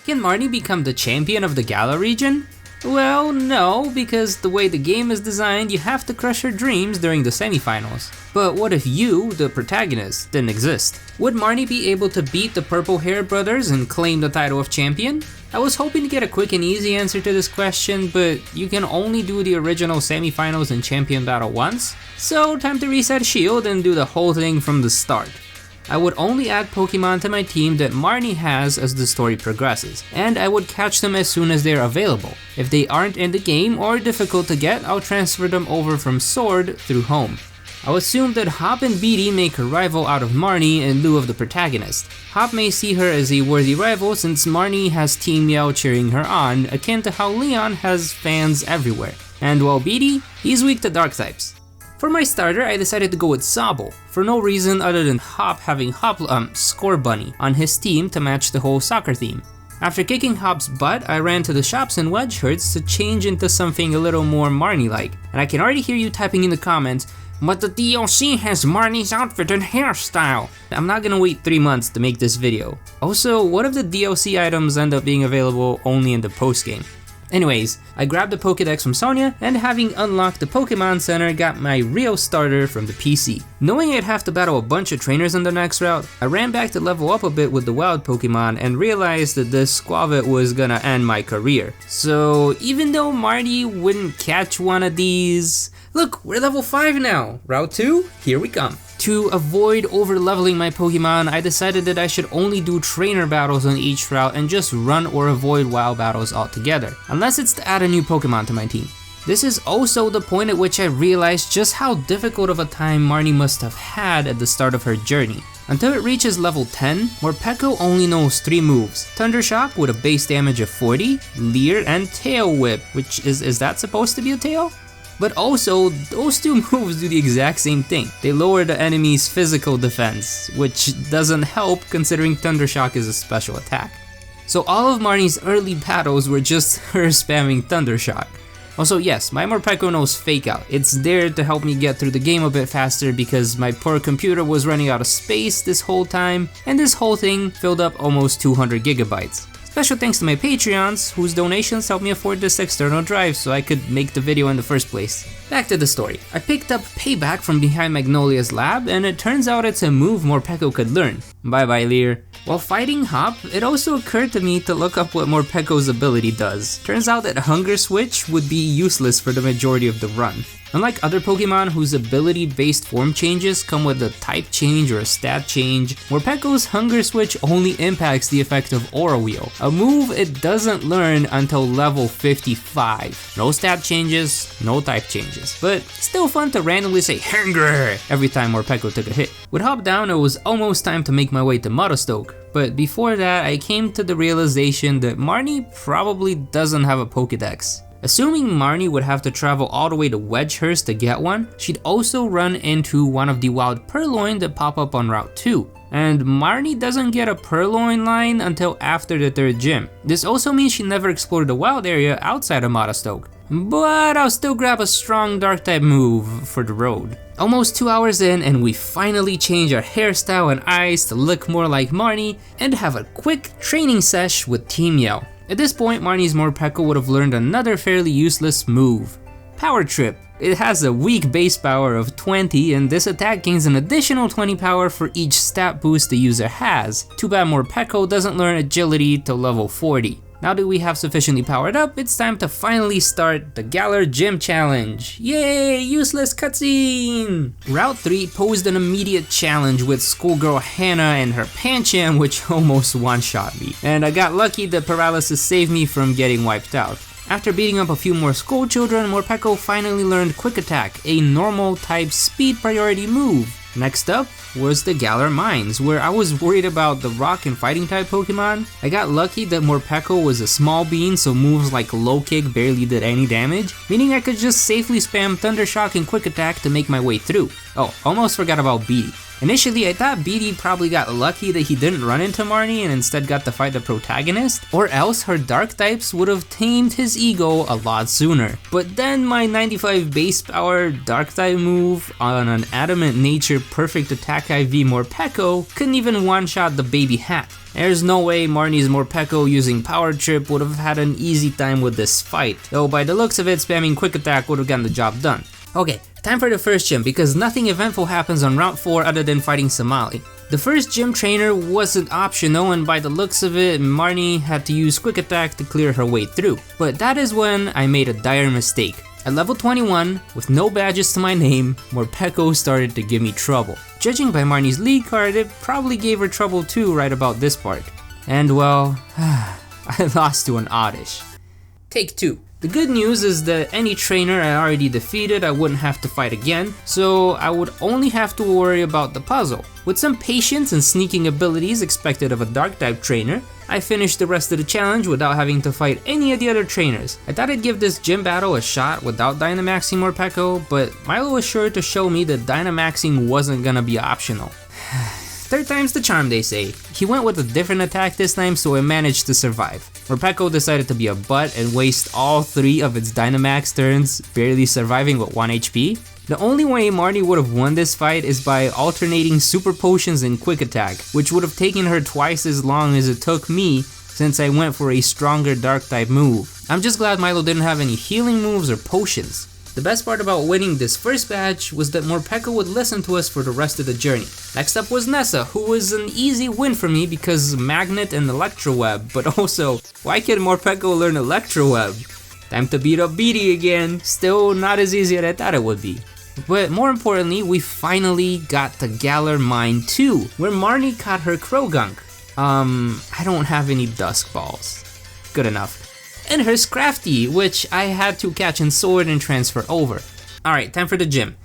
Can Marnie become the champion of the Galar region? Well, no, because the way the game is designed, you have to crush her dreams during the semifinals. But what if you, the protagonist, didn't exist? Would Marnie be able to beat the purple hair brothers and claim the title of champion? I was hoping to get a quick and easy answer to this question, but you can only do the original semifinals and champion battle once, so time to reset shield and do the whole thing from the start. I would only add Pokemon to my team that Marnie has as the story progresses, and I would catch them as soon as they are available. If they aren't in the game or difficult to get, I'll transfer them over from Sword through Home. I'll assume that Hop and Beatty make a rival out of Marnie in lieu of the protagonist. Hop may see her as a worthy rival since Marnie has Team Yell cheering her on, akin to how Leon has fans everywhere. And while Beatty, he's weak to dark types. For my starter, I decided to go with Sobble, for no reason other than Hop having Score Bunny on his team to match the whole soccer theme. After kicking Hop's butt, I ran to the shops in Wedgehurst to change into something a little more Marnie-like, and I can already hear you typing in the comments, "But the DLC has Marnie's outfit and hairstyle." I'm not gonna wait 3 months to make this video. Also, what if the DLC items end up being available only in the post-game? Anyways, I grabbed the Pokédex from Sonia, and having unlocked the Pokemon Center, got my real starter from the PC. Knowing I'd have to battle a bunch of trainers in the next route, I ran back to level up a bit with the wild Pokemon and realized that this Squavit was gonna end my career. So even though Marty wouldn't catch one of these... Look, we're level 5 now! Route 2, here we come. To avoid over-leveling my Pokemon, I decided that I should only do trainer battles on each route and just run or avoid wild battles altogether, unless it's to add a new Pokemon to my team. This is also the point at which I realized just how difficult of a time Marnie must have had at the start of her journey. Until it reaches level 10, Morpeko only knows 3 moves: Thunder Shock with a base damage of 40, Leer, and Tail Whip, which is that supposed to be a tail? But also, those 2 moves do the exact same thing. They lower the enemy's physical defense, which doesn't help considering Thunder Shock is a special attack. So all of Marnie's early battles were just her spamming Thunder Shock. Also yes, my Morpeko knows Fake Out. It's there to help me get through the game a bit faster because my poor computer was running out of space this whole time, and this whole thing filled up almost 200 gigabytes. Special thanks to my Patreons, whose donations helped me afford this external drive so I could make the video in the first place. Back to the story. I picked up Payback from behind Magnolia's lab, and it turns out it's a move Morpeko could learn. Bye bye Leer. While fighting Hop, it also occurred to me to look up what Morpeko's ability does. Turns out that Hunger Switch would be useless for the majority of the run. Unlike other Pokemon whose ability-based form changes come with a type change or a stat change, Morpeko's Hunger Switch only impacts the effect of Aura Wheel, a move it doesn't learn until level 55. No stat changes, no type changes, but still fun to randomly say Hunger every time Morpeko took a hit. With Hop down, it was almost time to make my way to Mudstoke, but before that I came to the realization that Marnie probably doesn't have a Pokédex. Assuming Marnie would have to travel all the way to Wedgehurst to get one, she'd also run into one of the wild Purloin that pop up on Route 2. And Marnie doesn't get a Purloin line until after the 3rd gym. This also means she never explored the wild area outside of Mudstoke. But I'll still grab a strong dark type move for the road. Almost 2 hours in and we finally change our hairstyle and eyes to look more like Marnie and have a quick training sesh with Team Yell. At this point, Marnie's Morpeko would have learned another fairly useless move, Power Trip. It has a weak base power of 20 and this attack gains an additional 20 power for each stat boost the user has. Too bad Morpeko doesn't learn agility till level 40. Now that we have sufficiently powered up, it's time to finally start the Galar Gym Challenge. Yay, useless cutscene! Route 3 posed an immediate challenge with schoolgirl Hannah and her Pancham, which almost one-shot me. And I got lucky that paralysis saved me from getting wiped out. After beating up a few more school children, Morpeko finally learned Quick Attack, a normal type speed priority move. Next up was the Galar Mines, where I was worried about the rock and fighting type Pokemon. I got lucky that Morpeko was a small bean, so moves like Low Kick barely did any damage, meaning I could just safely spam Thunder Shock and Quick Attack to make my way through. Oh, almost forgot about Beatty. Initially, I thought BD probably got lucky that he didn't run into Marnie and instead got to fight the protagonist, or else her dark types would have tamed his ego a lot sooner. But then my 95 base power dark type move on an adamant nature perfect attack IV Morpeko couldn't even one-shot the baby hat. There's no way Marnie's Morpeko using Power Trip would have had an easy time with this fight, though by the looks of it, spamming Quick Attack would have gotten the job done. Okay, time for the first gym because nothing eventful happens on Route 4 other than fighting Somali. The first gym trainer wasn't optional and by the looks of it, Marnie had to use Quick Attack to clear her way through. But that is when I made a dire mistake. At level 21, with no badges to my name, Morpeko started to give me trouble. Judging by Marnie's lead card, it probably gave her trouble too right about this part. And well, I lost to an Oddish. Take 2. The good news is that any trainer I already defeated I wouldn't have to fight again, so I would only have to worry about the puzzle. With some patience and sneaking abilities expected of a dark type trainer, I finished the rest of the challenge without having to fight any of the other trainers. I thought I'd give this gym battle a shot without Dynamaxing Morpeko, but Milo was sure to show me that Dynamaxing wasn't gonna be optional. Third time's the charm, they say. He went with a different attack this time, so it managed to survive. Morpeko decided to be a butt and waste all 3 of its Dynamax turns, barely surviving with 1 HP. The only way Marnie would have won this fight is by alternating super potions and quick attack, which would have taken her twice as long as it took me since I went for a stronger dark type move. I'm just glad Milo didn't have any healing moves or potions. The best part about winning this first badge was that Morpeko would listen to us for the rest of the journey. Next up was Nessa, who was an easy win for me because Magnet and Electro Web, but also, why can Morpeko learn Electro Web? Time to beat up BD again, still not as easy as I thought it would be. But more importantly, we finally got to Galar Mine 2, where Marnie caught her Krogunk. I don't have any Dusk Balls. Good enough. And her Scrafty, which I had to catch in Sword and transfer over. Alright, time for the gym.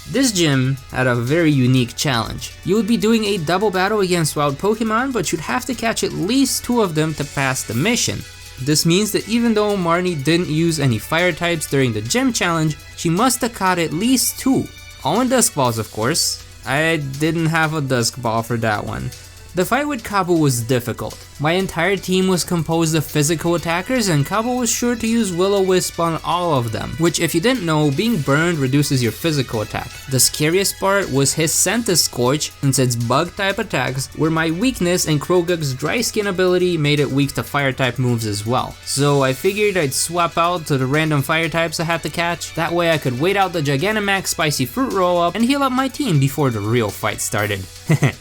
This gym had a very unique challenge. You would be doing a double battle against wild Pokemon, but you'd have to catch at least 2 of them to pass the mission. This means that even though Marnie didn't use any fire types during the gym challenge, she must have caught at least 2. All in Dusk Balls, of course. I didn't have a Dusk Ball for that one. The fight with Kabu was difficult. My entire team was composed of physical attackers and Kabu was sure to use Will-O-Wisp on all of them, which if you didn't know, being burned reduces your physical attack. The scariest part was his Scorch, since its bug type attacks were my weakness and Kroguk's dry skin ability made it weak to fire type moves as well. So I figured I'd swap out to the random fire types I had to catch, that way I could wait out the Gigantamax spicy fruit roll up and heal up my team before the real fight started.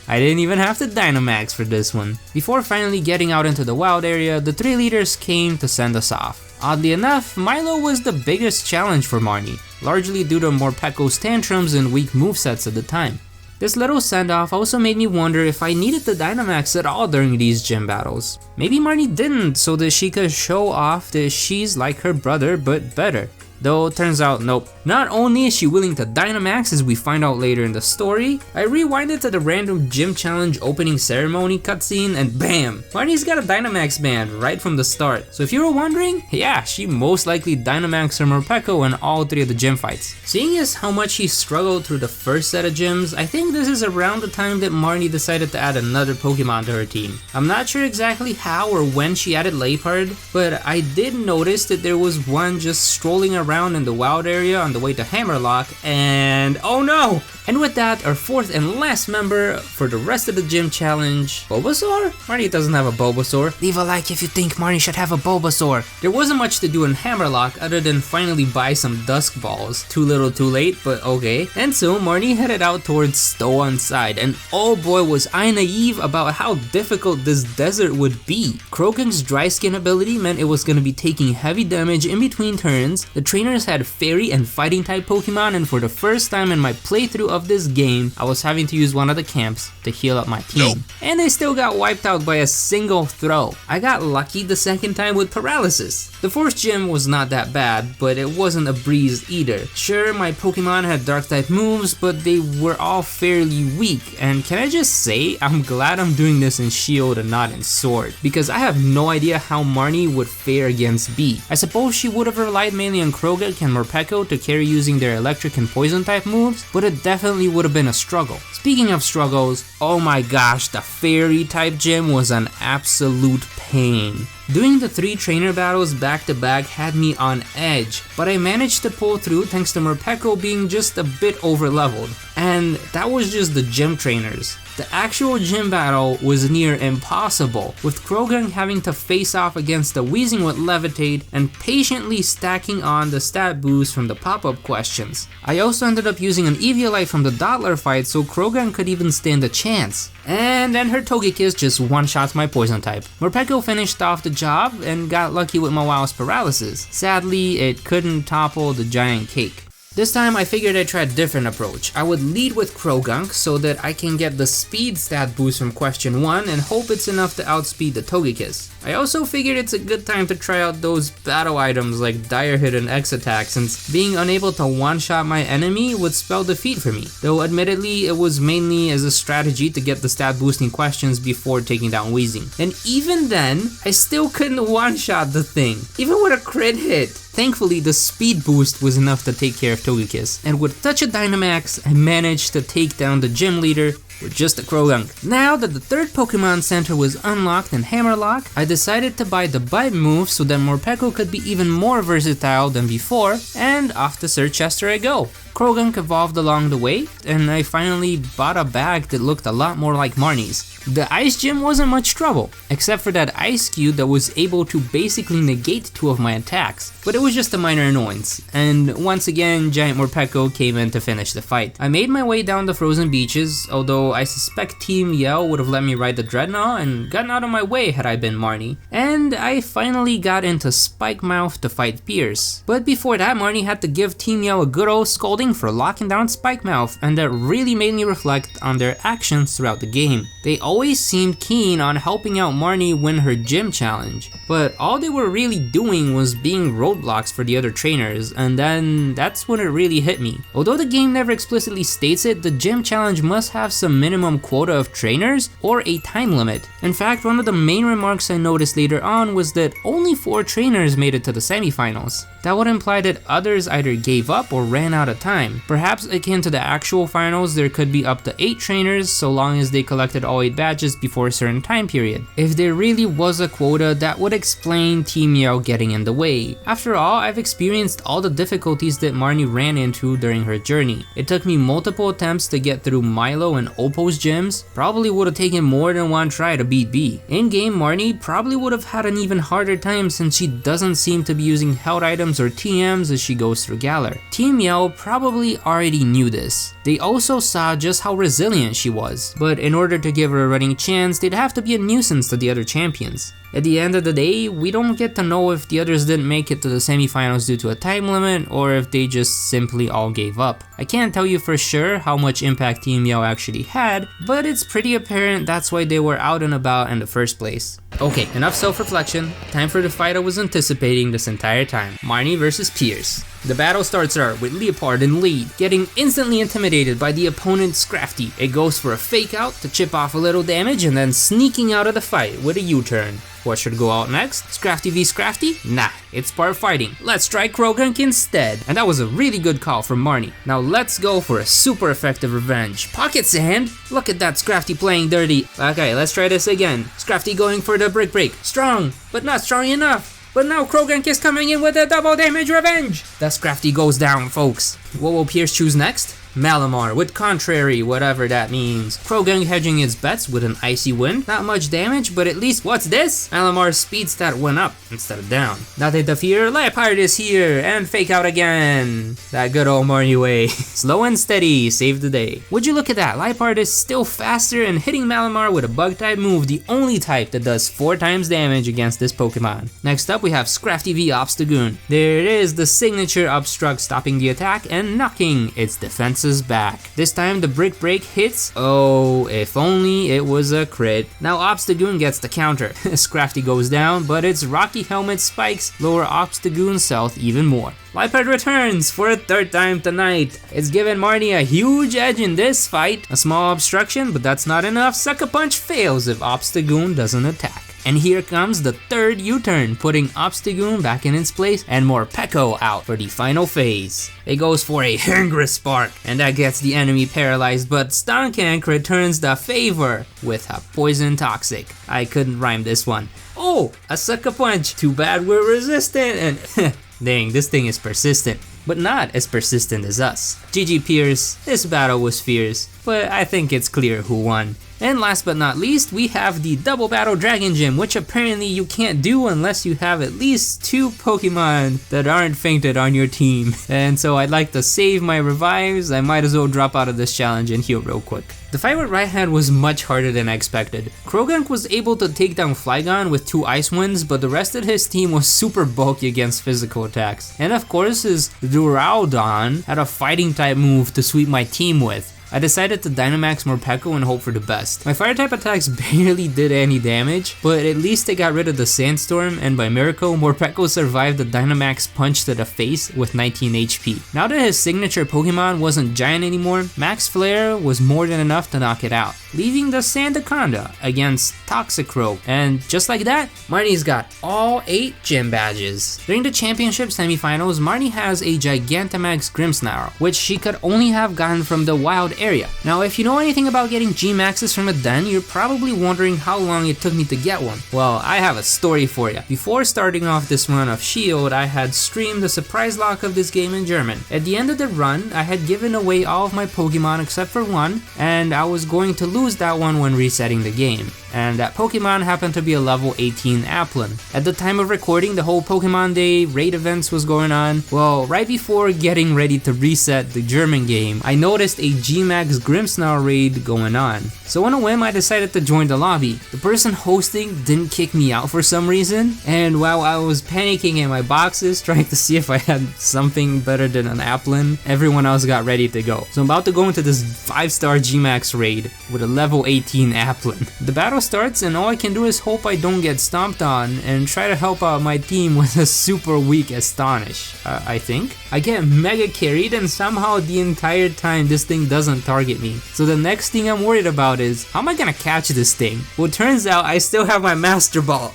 I didn't even have to Dynamax for this one. Before finally getting out into the wild area, the 3 leaders came to send us off. Oddly enough, Milo was the biggest challenge for Marnie, largely due to Morpeko's tantrums and weak movesets at the time. This little send-off also made me wonder if I needed the Dynamax at all during these gym battles. Maybe Marnie didn't, so that she could show off that she's like her brother but better. Though turns out nope. Not only is she willing to Dynamax as we find out later in the story, I rewinded to the random gym challenge opening ceremony cutscene and bam! Marnie's got a Dynamax band right from the start. So if you were wondering, yeah, she most likely Dynamaxed her Morpeko in all 3 of the gym fights. Seeing as how much she struggled through the first set of gyms, I think this is around the time that Marnie decided to add another Pokemon to her team. I'm not sure exactly how or when she added Leopard, but I did notice that there was one just strolling around in the wild area on the way to Hammerlock, and oh no! And with that, our 4th and last member for the rest of the gym challenge, Bulbasaur? Marnie doesn't have a Bulbasaur. Leave a like if you think Marnie should have a Bulbasaur. There wasn't much to do in Hammerlock other than finally buy some Dusk Balls. Too little too late, but okay. And so Marnie headed out towards Stone's side, and oh boy was I naive about how difficult this desert would be. Krogung's dry skin ability meant it was going to be taking heavy damage in between turns. The trainers had fairy and fighting type Pokemon, and for the first time in my playthrough of this game, I was having to use one of the camps to heal up my team. And they still got wiped out by a single throw. I got lucky the second time with paralysis. The 4th gym was not that bad, but it wasn't a breeze either. Sure, my Pokemon had dark type moves, but they were all fairly weak, and can I just say, I'm glad I'm doing this in Shield and not in Sword, because I have no idea how Marnie would fare against B. I suppose she would have relied mainly on Kroguk and Morpeko to carry using their electric and poison type moves, but it definitely definitely would have been a struggle. Speaking of struggles, oh my gosh, the fairy type gym was an absolute pain. Doing the 3 trainer battles back to back had me on edge, but I managed to pull through thanks to Morpeko being just a bit over leveled. And that was just the gym trainers. The actual gym battle was near impossible, with Krogan having to face off against the Weezing with Levitate and patiently stacking on the stat boost from the pop-up questions. I also ended up using an Eviolite from the Dottler fight so Krogan could even stand a chance. And then her Togekiss just one-shots my poison type. Morpeko finished off the job and got lucky with Mawau's paralysis. Sadly, it couldn't topple the giant cake. This time I figured I'd try a different approach. I would lead with Krogunk so that I can get the speed stat boost from question 1 and hope it's enough to outspeed the Togekiss. I also figured it's a good time to try out those battle items like Dire Hit and X Attack, since being unable to one-shot my enemy would spell defeat for me. Though admittedly it was mainly as a strategy to get the stat boosting questions before taking down Weezing. And even then, I still couldn't one-shot the thing, even with a crit hit. Thankfully, the speed boost was enough to take care of Togekiss, and with Touch of Dynamax, I managed to take down the gym leader with just a Krogunk. Now that the 3rd Pokemon Center was unlocked in Hammerlock, I decided to buy the Bite move so that Morpeko could be even more versatile than before, and off to Sir Chester I go. Krogunk evolved along the way, and I finally bought a bag that looked a lot more like Marnie's. The Ice Gym wasn't much trouble, except for that Ice Cube that was able to basically negate 2 of my attacks, but it was just a minor annoyance, and once again Giant Morpeko came in to finish the fight. I made my way down the frozen beaches, although I suspect Team Yell would have let me ride the Dreadnought and gotten out of my way had I been Marnie. And I finally got into Spike Mouth to fight Pierce. But before that, Marnie had to give Team Yell a good old scolding for locking down Spike Mouth, and that really made me reflect on their actions throughout the game. They always seemed keen on helping out Marnie win her gym challenge, but all they were really doing was being roadblocks for the other trainers, and then that's when it really hit me. Although the game never explicitly states it, the gym challenge must have some minimum quota of trainers or a time limit. In fact, one of the main remarks I noticed later on was that only 4 trainers made it to the semifinals. That would imply that others either gave up or ran out of time. Perhaps akin to the actual finals, there could be up to 8 trainers so long as they collected all 8 badges before a certain time period. If there really was a quota, that would explain Team Yell getting in the way. After all, I've experienced all the difficulties that Marnie ran into during her journey. It took me multiple attempts to get through Milo and Oppo's gyms. Probably would have taken more than one try to beat B. In-game, Marnie probably would have had an even harder time since she doesn't seem to be using held items or TMs as she goes through Galar. Team Yell probably already knew this. They also saw just how resilient she was, but in order to give her a running chance, they'd have to be a nuisance to the other champions. At the end of the day, we don't get to know if the others didn't make it to the semifinals due to a time limit or if they just simply all gave up. I can't tell you for sure how much impact Team Yell actually had, but it's pretty apparent that's why they were out and about in the first place. Okay, enough self-reflection, time for the fight I was anticipating this entire time. Marnie versus Pierce. The battle starts out with Leopard in lead, getting instantly intimidated by the opponent's Scrafty. It goes for a fake out to chip off a little damage and then sneaking out of the fight with a U-turn. What should go out next? Scrafty v Scrafty? Nah, it's part fighting. Let's try Krogunk instead. And that was a really good call from Marnie. Now let's go for a super effective revenge. Pocket Sand? Look at that Scrafty playing dirty. Okay, let's try this again. Scrafty going for the Brick Break. Strong, but not strong enough. But now Krogunk is coming in with a double damage revenge. The Scrafty goes down, folks. What will Pierce choose next? Malamar with Contrary, whatever that means. Krogunk hedging its bets with an Icy Wind. Not much damage, but at least what's this? Malamar's speed stat went up instead of down. Nothing to fear, Leopard is here, and fake out again. That good old Marnie way. Slow and steady, save the day. Would you look at that, Leopard is still faster and hitting Malamar with a bug type move, the only type that does 4 times damage against this Pokemon. Next up we have Scrafty v Obstagoon. There it is, the signature Obstruct stopping the attack and knocking its defenses back. This time the Brick Break hits. Oh, if only it was a crit. Now Obstagoon gets the counter. Scrafty goes down, but its Rocky Helmet spikes lower Obstagoon's health even more. Leopard returns for a 3rd time tonight. It's given Marnie a huge edge in this fight. A small obstruction, but that's not enough. Sucker Punch fails if Obstagoon doesn't attack. And here comes the third U-turn, putting Obstagoon back in its place and Morpeko out for the final phase. It goes for a Hungry Spark, and that gets the enemy paralyzed, but Stonkank returns the favor with a Poison Toxic. I couldn't rhyme this one. Oh, a Sucker Punch! Too bad we're resistant, and dang, this thing is persistent. But not as persistent as us. GG Pierce, this battle was fierce, but I think it's clear who won. And last but not least, we have the Double Battle Dragon Gym, which apparently you can't do unless you have at least 2 Pokemon that aren't fainted on your team. And so I'd like to save my revives. I might as well drop out of this challenge and heal real quick. The fight with Right Hand was much harder than I expected. Croagunk was able to take down Flygon with 2 Ice Winds, but the rest of his team was super bulky against physical attacks. And of course his Duraludon had a fighting type move to sweep my team with. I decided to Dynamax Morpeko and hope for the best. My fire type attacks barely did any damage, but at least they got rid of the Sandstorm, and by miracle, Morpeko survived the Dynamax punch to the face with 19 HP. Now that his signature Pokemon wasn't giant anymore, Max Flare was more than enough to knock it out, leaving the Sandaconda against Toxicroak. And just like that, Marnie's got all 8 gym badges. During the championship semifinals, Marnie has a Gigantamax Grimmsnarl, which she could only have gotten from the wild area. Now if you know anything about getting G-Maxes from a den, you're probably wondering how long it took me to get one. Well, I have a story for you. Before starting off this run of Shield, I had streamed the surprise lock of this game in German. At the end of the run, I had given away all of my Pokemon except for one, and I was going to lose that one when resetting the game. And that Pokemon happened to be a level 18 Applin. At the time of recording, the whole Pokemon Day raid events was going on. Well, right before getting ready to reset the German game, I noticed a G-Max Grimmsnarl raid going on. So on a whim, I decided to join the lobby. The person hosting didn't kick me out for some reason, and while I was panicking in my boxes trying to see if I had something better than an Applin, everyone else got ready to go. So I'm about to go into this 5-star G-Max raid with a level 18 Applin. The battle starts and all I can do is hope I don't get stomped on and try to help out my team with a super weak Astonish, I think. I get mega carried and somehow the entire time this thing doesn't target me. So the next thing I'm worried about is, how am I gonna catch this thing? Well, it turns out I still have my Master Ball.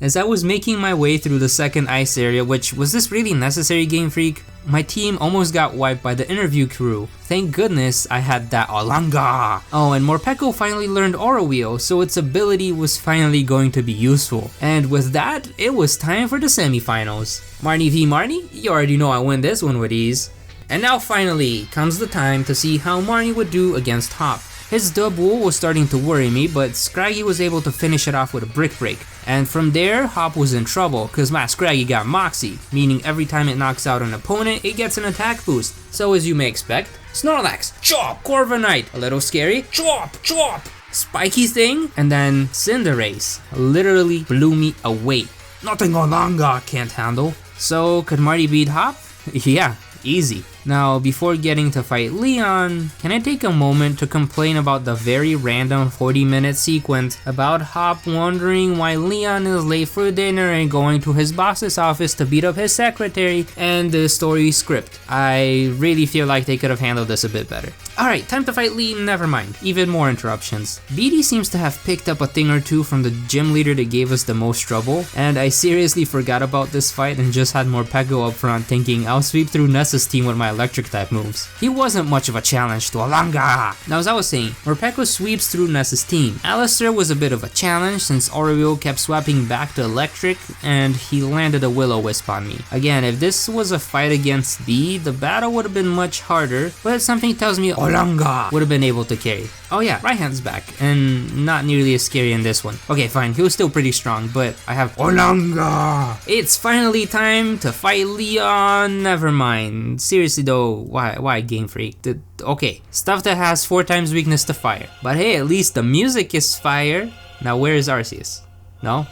As I was making my way through the second ice area, which was this really necessary, Game Freak? My team almost got wiped by the interview crew. Thank goodness I had that Olanga. Oh, and Morpeko finally learned Aura Wheel, so its ability was finally going to be useful. And with that, it was time for the semifinals. Marnie v Marnie? You already know I win this one with ease. And now finally comes the time to see how Marnie would do against Hop. His double was starting to worry me, but Scraggy was able to finish it off with a Brick Break. And from there, Hop was in trouble, cause my Scraggy got Moxie, meaning every time it knocks out an opponent, it gets an attack boost. So as you may expect, Snorlax, chop, Corviknight, a little scary, chop, chop, Spiky Thing, and then Cinderace literally blew me away. Nothing Olanga can't handle. So could Marty beat Hop? Yeah, easy. Now, before getting to fight Leon, can I take a moment to complain about the very random 40-minute sequence about Hop wondering why Leon is late for dinner and going to his boss's office to beat up his secretary, and the story script. I really feel like they could have handled this a bit better. Alright, time to fight Lee, never mind, even more interruptions. BD seems to have picked up a thing or two from the gym leader that gave us the most trouble, and I seriously forgot about this fight and just had Morpeko up front thinking I'll sweep through Nessa's team with my electric type moves. He wasn't much of a challenge to Olanga. Now as I was saying, Morpeko sweeps through Nessa's team. Alistair was a bit of a challenge since Aureo kept swapping back to electric and he landed a Will-O-Wisp on me. Again, if this was a fight against B, the battle would have been much harder, but something tells me Olanga would have been able to carry. Oh yeah, Right Hand's back, and not nearly as scary in this one. Okay, fine, he was still pretty strong, but I have Olanga! It's finally time to fight Leon. Never mind. Seriously though, why Game Freak? Okay, stuff that has 4 times weakness to fire. But hey, at least the music is fire. Now where is Arceus? No?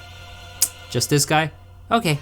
Just this guy? Okay.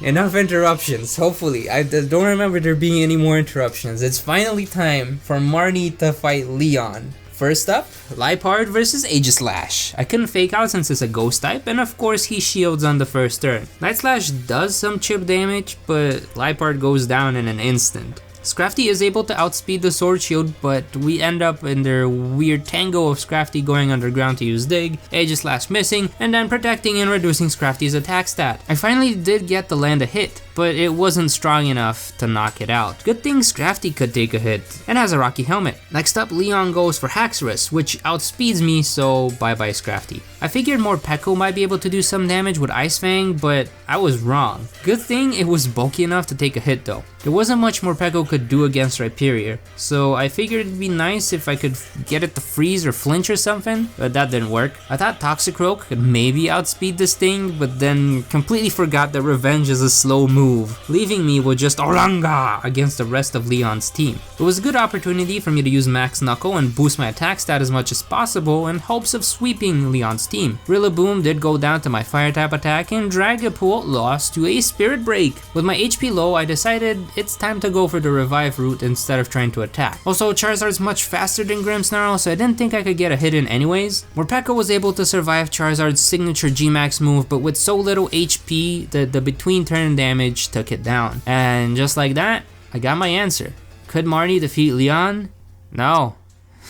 Enough interruptions, hopefully. I don't remember there being any more interruptions. It's finally time for Marnie to fight Leon. First up, Liepard versus Aegislash. I couldn't fake out since it's a ghost type, and of course he shields on the first turn. Night Slash does some chip damage, but Liepard goes down in an instant. Scrafty is able to outspeed the Sword Shield, but we end up in their weird tango of Scrafty going underground to use Dig, Aegislash missing, and then protecting and reducing Scrafty's attack stat. I finally did get to land a hit, but it wasn't strong enough to knock it out. Good thing Scrafty could take a hit, and has a rocky helmet. Next up, Leon goes for Haxorus, which outspeeds me, so bye bye Scrafty. I figured Morpeko might be able to do some damage with Ice Fang, but I was wrong. Good thing it was bulky enough to take a hit though. There wasn't much Morpeko could do against Rhyperior, so I figured it'd be nice if I could get it to freeze or flinch or something, but that didn't work. I thought Toxicroak could maybe outspeed this thing, but then completely forgot that Revenge is a slow move, leaving me with just Oranga against the rest of Leon's team. It was a good opportunity for me to use Max Knuckle and boost my attack stat as much as possible in hopes of sweeping Leon's team. Rillaboom did go down to my fire type attack, and Dragapult lost to a Spirit Break. With my HP low, I decided it's time to go for the revive route instead of trying to attack. Also, Charizard's much faster than Grimmsnarl, so I didn't think I could get a hit in anyways. Morpeko was able to survive Charizard's signature G-Max move, but with so little HP, the between turn damage took it down. And just like that, I got my answer. Could Marnie defeat Leon? No,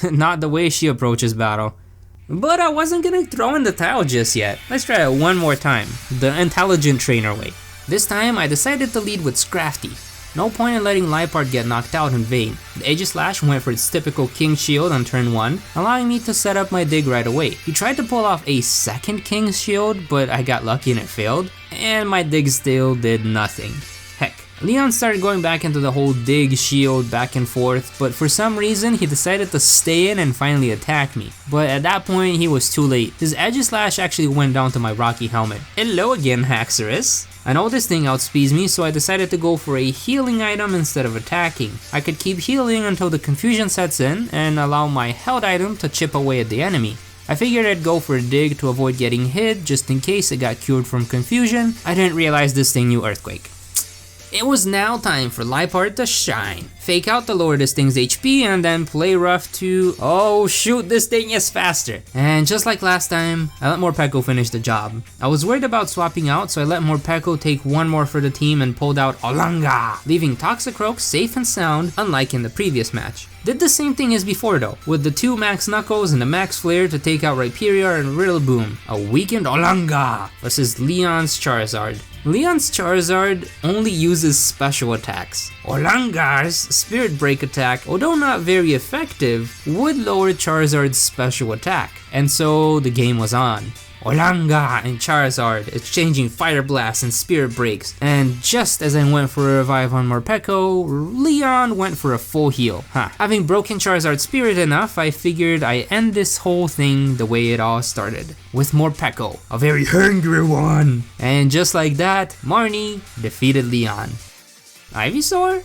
not the way she approaches battle. But I wasn't gonna throw in the towel just yet. Let's try it one more time, the intelligent trainer way. This time I decided to lead with Scrafty. No point in letting Liepard get knocked out in vain. The Aegislash went for its typical King Shield on turn 1, allowing me to set up my dig right away. He tried to pull off a second King Shield, but I got lucky and it failed, and my dig still did nothing. Heck, Leon started going back into the whole dig shield back and forth, but for some reason he decided to stay in and finally attack me. But at that point he was too late. His Aegislash actually went down to my rocky helmet. Hello again, Haxorus. I know this thing outspeeds me, so I decided to go for a healing item instead of attacking. I could keep healing until the confusion sets in and allow my held item to chip away at the enemy. I figured I'd go for a dig to avoid getting hit just in case it got cured from confusion. I didn't realize this thing knew Earthquake. It was now time for Liepard to shine. Fake out to lower this thing's HP and then play rough to, oh shoot, this thing is faster. And just like last time, I let Morpeko finish the job. I was worried about swapping out, so I let Morpeko take one more for the team and pulled out Olanga, leaving Toxicroak safe and sound, unlike in the previous match. Did the same thing as before though, with the 2 Max Knuckles and the Max Flare to take out Rhyperior and Rillaboom. A weakened Olanga versus Leon's Charizard. Leon's Charizard only uses special attacks. Olanga's Spirit Break attack, although not very effective, would lower Charizard's special attack. And so the game was on. Olanga and Charizard exchanging Fire Blasts and Spirit Breaks, and just as I went for a revive on Morpeko, Leon went for a full heal. Having broken Charizard's spirit enough, I figured I end this whole thing the way it all started, with Morpeko, a very hungry one. And just like that, Marnie defeated Leon. Ivysaur?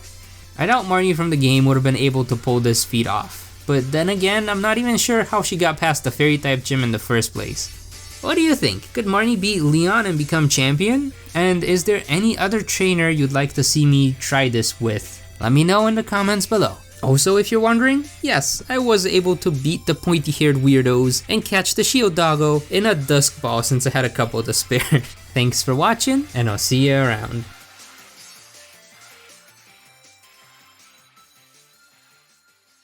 I doubt Marnie from the game would have been able to pull this feat off, but then again, I'm not even sure how she got past the Fairy type gym in the first place. What do you think? Could Marnie beat Leon and become champion? And is there any other trainer you'd like to see me try this with? Let me know in the comments below. Also, if you're wondering, yes, I was able to beat the pointy-haired weirdos and catch the Shield Doggo in a Dusk Ball since I had a couple to spare. Thanks for watching, and I'll see you around.